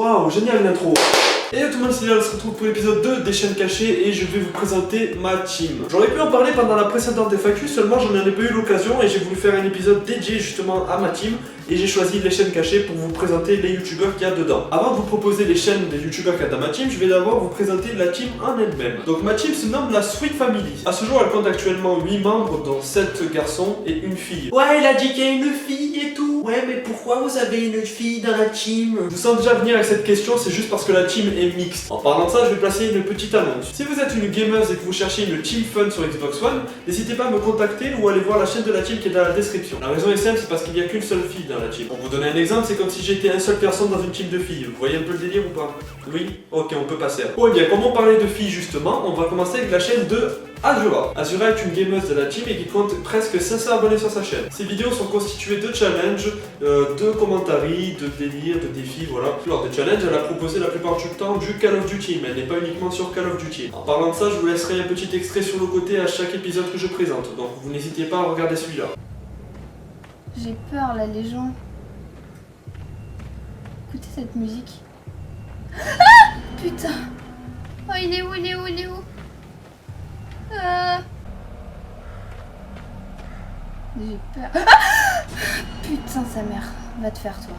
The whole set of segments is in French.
Waouh, génial l'intro. Et tout le monde, c'est Léa, on se retrouve pour l'épisode 2 des chaînes cachées et je vais vous présenter ma team. J'aurais pu en parler pendant la précédente FAQ, seulement j'en ai pas eu l'occasion et j'ai voulu faire un épisode dédié justement à ma team et j'ai choisi les chaînes cachées pour vous présenter les youtubeurs qu'il y a dedans. Avant de vous proposer les chaînes des youtubeurs qu'il y a dans ma team, je vais d'abord vous présenter la team en elle-même. Donc ma team se nomme la Sweet Family. À ce jour, elle compte actuellement 8 membres, dont 7 garçons et une fille. Ouais, il a dit qu'il y a une fille et tout. Ouais, mais pourquoi vous avez une fille dans la team? Je vous sens déjà venir avec cette question, c'est juste parce que la team est mixte. En parlant de ça, je vais placer une petite annonce. Si vous êtes une gameuse et que vous cherchez une team fun sur Xbox One, n'hésitez pas à me contacter ou aller voir la chaîne de la team qui est dans la description. La raison est simple, c'est parce qu'il n'y a qu'une seule fille dans la team. Pour vous donner un exemple, c'est comme si j'étais un seul personne dans une team de filles. Vous voyez un peu le délire ou pas? Oui? Ok, on peut passer. Oh, et bien, comme on parlait de filles justement, on va commencer avec la chaîne de Azura. Azura est une gameuse de la team et qui compte presque 500 abonnés sur sa chaîne. Ses vidéos sont constituées de challenges, de commentaires, de délires, de défis, voilà. Lors des challenges, elle a proposé la plupart du temps du Call of Duty, mais elle n'est pas uniquement sur Call of Duty. En parlant de ça, je vous laisserai un petit extrait sur le côté à chaque épisode que je présente, donc vous n'hésitez pas à regarder celui-là. J'ai peur là, les gens. Écoutez cette musique. Ah putain. Oh, il est où, il est où, il est où? J'ai peur. Ah putain, sa mère. Va te faire, toi.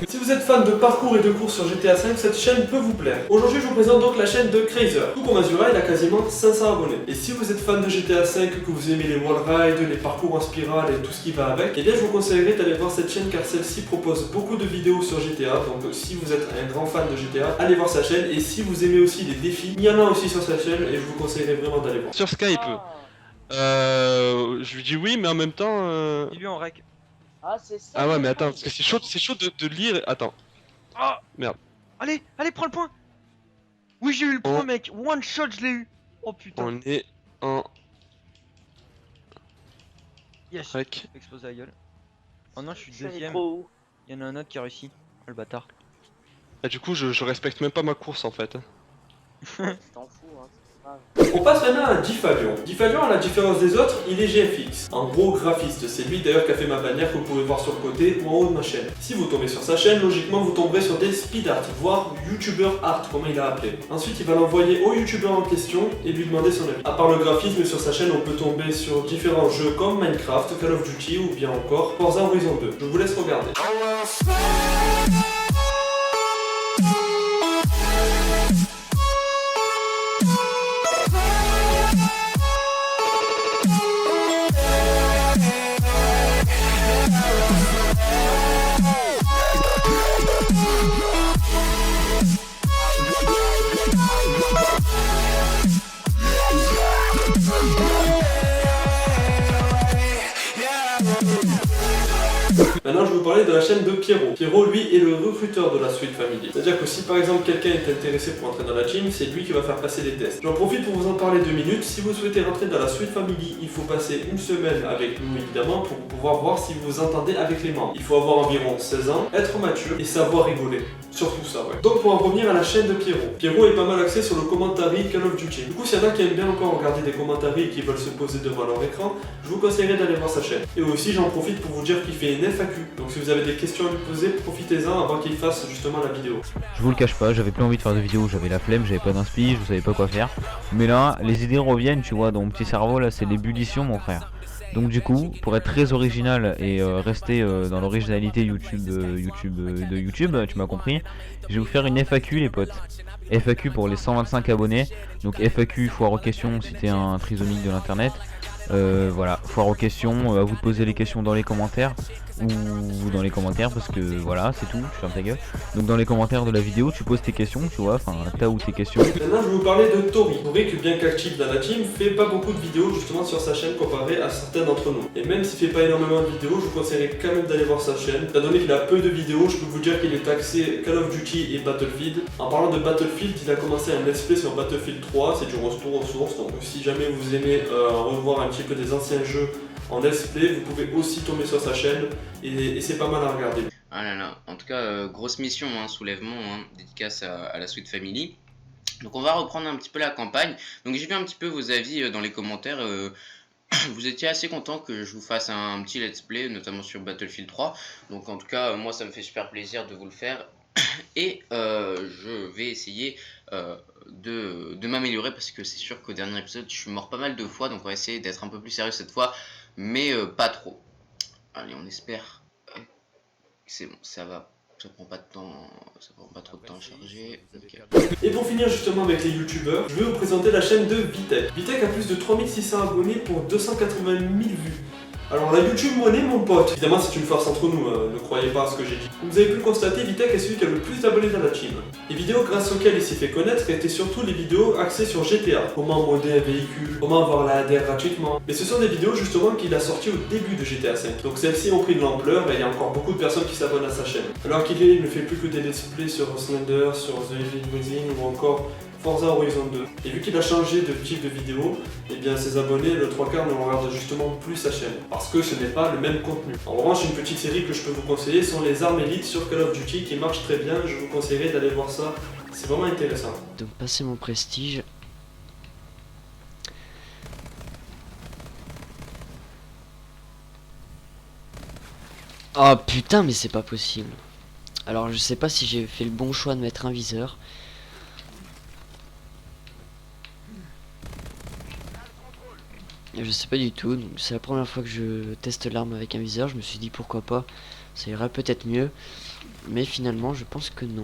Si vous êtes fan de parcours et de courses sur GTA V, cette chaîne peut vous plaire. Aujourd'hui, je vous présente donc la chaîne de Crazer. Tout comme Azura, il a quasiment 500 abonnés. Et si vous êtes fan de GTA V, que vous aimez les wall rides, les parcours en spirale et tout ce qui va avec, eh bien je vous conseillerais d'aller voir cette chaîne car celle-ci propose beaucoup de vidéos sur GTA. Donc si vous êtes un grand fan de GTA, allez voir sa chaîne. Et si vous aimez aussi les défis, il y en a aussi sur sa chaîne et je vous conseillerais vraiment d'aller voir. Sur Skype. Je lui dis oui, mais en même temps. Dis-lui en rec. Ah, c'est ça. Ah ouais, mais attends, parce que c'est chaud de lire. Attends. Ah Merde. Allez, allez, prends le point. Oui, j'ai eu le point, mec. One shot, je l'ai eu. Oh putain. On est en Yes. rec. Explose la gueule. Oh non, je suis Je suis deuxième. trop haut. Il y en a un autre qui a réussi. Oh, le bâtard. Ah, du coup, je respecte même pas ma course en fait. Tu t'en fous, hein, c'est pas grave. On passe maintenant à Diffalion. Diffalion, à la différence des autres, il est GFX. En gros, graphiste. C'est lui d'ailleurs qui a fait ma bannière que vous pouvez voir sur le côté ou en haut de ma chaîne. Si vous tombez sur sa chaîne, logiquement vous tomberez sur des speed art, voire YouTuber art, comme il a appelé. Ensuite, il va l'envoyer au YouTuber en question et lui demander son avis. À part le graphisme, sur sa chaîne, on peut tomber sur différents jeux comme Minecraft, Call of Duty ou bien encore Forza Horizon 2. Je vous laisse regarder. Maintenant, je vais vous parler de la chaîne de Pierrot. Pierrot, lui, est le recruteur de la Sweet Family. C'est-à-dire que si par exemple quelqu'un est intéressé pour entrer dans la team, c'est lui qui va faire passer les tests. J'en profite pour vous en parler 2 minutes. Si vous souhaitez rentrer dans la Sweet Family, il faut passer une semaine avec nous évidemment pour pouvoir voir si vous vous entendez avec les membres. Il faut avoir environ 16 ans, être mature et savoir rigoler. Surtout ça, ouais. Donc pour en revenir à la chaîne de Pierrot. Pierrot est pas mal axé sur le commentaire Call of Duty. Du coup, s'il y en a qui aiment bien encore regarder des commentaires et qui veulent se poser devant leur écran, je vous conseillerais d'aller voir sa chaîne. Et aussi, j'en profite pour vous dire qu'il fait une FAQ. Donc si vous avez des questions à lui poser, profitez-en avant qu'il fasse justement la vidéo. Je vous le cache pas, j'avais plus envie de faire de vidéo, j'avais la flemme, j'avais pas d'inspi, je savais pas quoi faire. Mais là, les idées reviennent, tu vois, dans mon petit cerveau, là c'est l'ébullition mon frère. Donc du coup, pour être très original et rester dans l'originalité YouTube, tu m'as compris, je vais vous faire une FAQ les potes. FAQ pour les 125 abonnés, donc FAQ foire aux questions si t'es un trisomique de l'internet. Voilà, foire aux questions, à vous de poser les questions dans les commentaires ou dans les commentaires parce que voilà, c'est tout, je ferme ta gueule. Donc dans les commentaires de la vidéo, tu poses tes questions, tu vois, enfin t'as ou tes questions. Maintenant, je vais vous parler de Tori. Tori, qui bien qu'actif dans la team, fait pas beaucoup de vidéos justement sur sa chaîne comparé à certains d'entre nous. Et même s'il fait pas énormément de vidéos, je vous conseillerais quand même d'aller voir sa chaîne. Étant donné qu'il a peu de vidéos, je peux vous dire qu'il est axé Call of Duty et Battlefield. En parlant de Battlefield, il a commencé un let's play sur Battlefield 3, c'est du retour aux sources, donc si jamais vous aimez revoir un petit peu des anciens jeux en let's play, vous pouvez aussi tomber sur sa chaîne et c'est pas mal à regarder. Ah là là, en tout cas, grosse mission, hein, soulèvement, hein, dédicace à la Sweet Family. Donc on va reprendre un petit peu la campagne. Donc j'ai vu un petit peu vos avis dans les commentaires. vous étiez assez content que je vous fasse un petit let's play, notamment sur Battlefield 3. Donc en tout cas, moi ça me fait super plaisir de vous le faire. Et je vais essayer de m'améliorer parce que c'est sûr qu'au dernier épisode, je suis mort pas mal de fois. Donc on va essayer d'être un peu plus sérieux cette fois, mais pas trop. Allez, on espère que c'est bon, ça va. Ça prend pas de temps, ça prend pas trop de temps à charger. Okay. Et pour finir justement avec les youtubeurs, je vais vous présenter la chaîne de Vitek. Vitek a plus de 3600 abonnés pour 280 000 vues. Alors la YouTube monnaie mon pote, évidemment c'est une farce entre nous, ne croyez pas à ce que j'ai dit. Comme vous avez pu le constater, Vitek est celui qui a le plus d'abonnés dans la team. Les vidéos grâce auxquelles il s'est fait connaître étaient surtout les vidéos axées sur GTA. Comment modder un véhicule, comment avoir la ADR gratuitement. Mais ce sont des vidéos justement qu'il a sorties au début de GTA 5. Donc celles-ci ont pris de l'ampleur et il y a encore beaucoup de personnes qui s'abonnent à sa chaîne. Alors qu'il ne fait plus que des let's play sur Slender, sur The Evil Within ou encore Forza Horizon 2. Et vu qu'il a changé de type de vidéo, et bien ses abonnés, le 3/4 ne regardent justement plus sa chaîne. Parce que ce n'est pas le même contenu. En revanche, une petite série que je peux vous conseiller sont les armes élites sur Call of Duty qui marchent très bien. Je vous conseillerais d'aller voir ça. C'est vraiment intéressant. Donc passer mon prestige. Oh putain, mais c'est pas possible. Alors je sais pas si j'ai fait le bon choix de mettre un viseur. Je sais pas du tout, donc c'est la première fois que je teste l'arme avec un viseur. Je me suis dit pourquoi pas, ça irait peut-être mieux. Mais finalement je pense que non.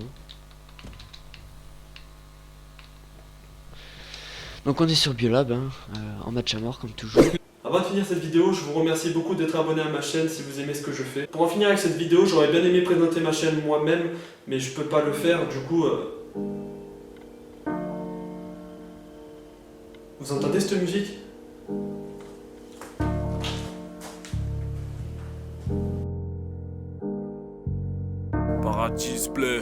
Donc on est sur Biolab, hein, en match à mort comme toujours. Avant de finir cette vidéo, je vous remercie beaucoup d'être abonné à ma chaîne si vous aimez ce que je fais. Pour en finir avec cette vidéo, j'aurais bien aimé présenter ma chaîne moi-même, mais je peux pas le faire, du coup... Vous entendez cette musique ? Paradis Play.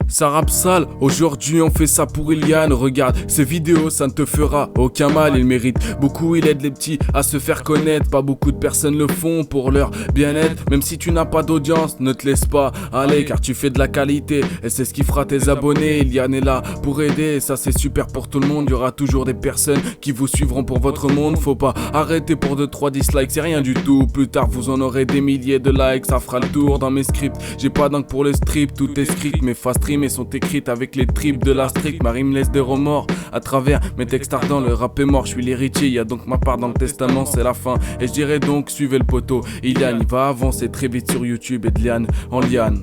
Ça rappe sale, aujourd'hui on fait ça pour Iliane. Regarde, ces vidéos ça ne te fera aucun mal. Il mérite beaucoup, il aide les petits à se faire connaître. Pas beaucoup de personnes le font pour leur bien-être. Même si tu n'as pas d'audience, ne te laisse pas aller, car tu fais de la qualité et c'est ce qui fera tes abonnés. Iliane est là pour aider, ça c'est super pour tout le monde. Il y aura toujours des personnes qui vous suivront pour votre monde. Faut pas arrêter pour 2-3 dislikes, c'est rien du tout. Plus tard vous en aurez des milliers de likes, ça fera le tour dans mes scripts. J'ai pas d'encre pour le strip, tout est script. Mes fast streams sont écrites avec les tripes de la strict. Marie me laisse des remords à travers mes textes ardents. Le rap est mort, je suis l'héritier, y a donc ma part dans le testament, c'est la fin. Et je dirais donc suivez le poteau. Iliane il va avancer très vite sur YouTube et de liane en liane.